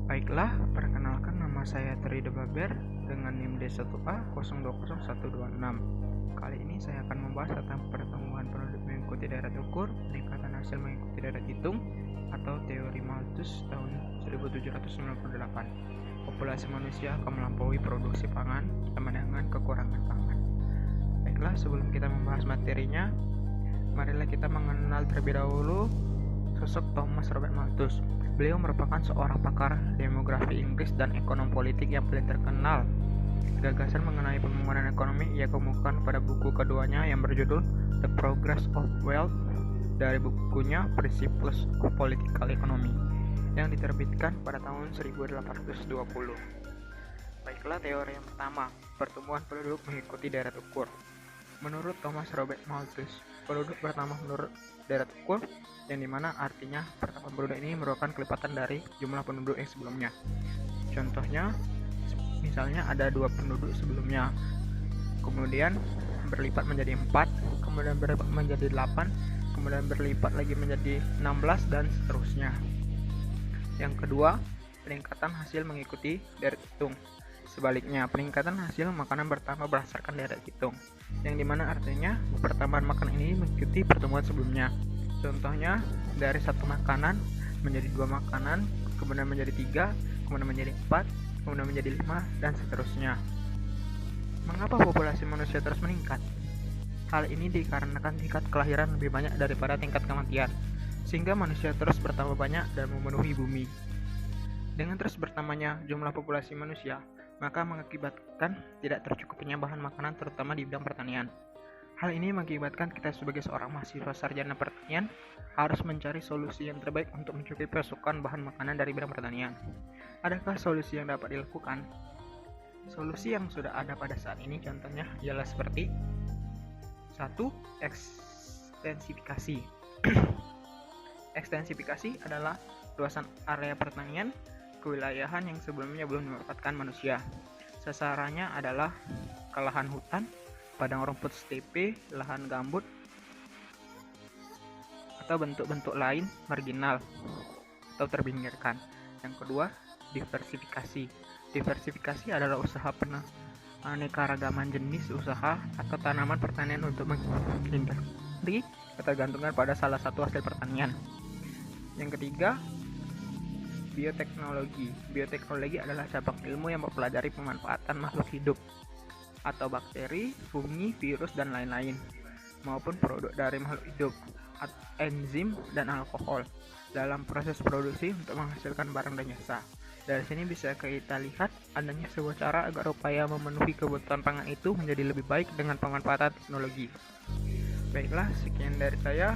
Baiklah, perkenalkan nama saya Tri Debaber dengan NIM D1A020126. Kali ini saya akan membahas tentang pertumbuhan penduduk mengikuti deret ukur, peningkatan hasil mengikuti deret hitung, atau teori Malthus tahun 1798. Populasi manusia akan melampaui produksi pangan sama dengan kekurangan pangan. Baiklah, sebelum kita membahas materinya, marilah kita mengenal terlebih dahulu sosok Thomas Robert Malthus. Beliau merupakan seorang pakar demografi Inggris dan ekonom politik yang paling terkenal. Gagasan mengenai pembangunan ekonomi ia kemukakan pada buku keduanya yang berjudul The Progress of Wealth dari bukunya Principles of Political Economy yang diterbitkan pada tahun 1820. Baiklah, teori yang pertama, pertumbuhan penduduk mengikuti deret ukur. Menurut Thomas Robert Malthus, penduduk pertama menurut deret ukur, yang dimana artinya pertambahan penduduk ini merupakan kelipatan dari jumlah penduduk yang sebelumnya. Contohnya, misalnya ada 2 penduduk sebelumnya, kemudian berlipat menjadi 4, kemudian berlipat menjadi 8, kemudian berlipat lagi menjadi 16, dan seterusnya. Yang kedua, peningkatan hasil mengikuti deret hitung. Sebaliknya, peningkatan hasil makanan bertambah berdasarkan deret hitung, yang dimana artinya pertambahan makanan ini mengikuti pertumbuhan sebelumnya. Contohnya, dari 1 makanan menjadi 2 makanan, kemudian menjadi 3, kemudian menjadi 4, kemudian menjadi 5, dan seterusnya. Mengapa populasi manusia terus meningkat? Hal ini dikarenakan tingkat kelahiran lebih banyak daripada tingkat kematian, sehingga manusia terus bertambah banyak dan memenuhi bumi. Dengan terus bertambahnya jumlah populasi manusia, maka mengakibatkan tidak tercukupnya bahan makanan terutama di bidang pertanian. Hal ini mengakibatkan kita sebagai seorang mahasiswa sarjana pertanian harus mencari solusi yang terbaik untuk mencukupi pasokan bahan makanan dari bidang pertanian. Adakah solusi yang dapat dilakukan? Solusi yang sudah ada pada saat ini contohnya ialah seperti 1. Ekstensifikasi. Ekstensifikasi adalah luasan area pertanian kewilayahan yang sebelumnya belum dimanfaatkan manusia. Sasarannya adalah ke lahan hutan, padang rumput stepe, lahan gambut, atau bentuk-bentuk lain marginal atau terpinggirkan. Yang kedua, diversifikasi. Diversifikasi adalah usaha penekaragaman jenis usaha atau tanaman pertanian untuk menghindari ketergantungan pada salah satu hasil pertanian. Yang ketiga, bioteknologi. Bioteknologi adalah cabang ilmu yang mempelajari pemanfaatan makhluk hidup atau bakteri, fungi, virus, dan lain-lain, maupun produk dari makhluk hidup, enzim, dan alkohol dalam proses produksi untuk menghasilkan barang dan jasa. Dari sini bisa kita lihat adanya sebuah cara agar upaya memenuhi kebutuhan pangan itu menjadi lebih baik dengan pemanfaatan teknologi. Baiklah, sekian dari saya.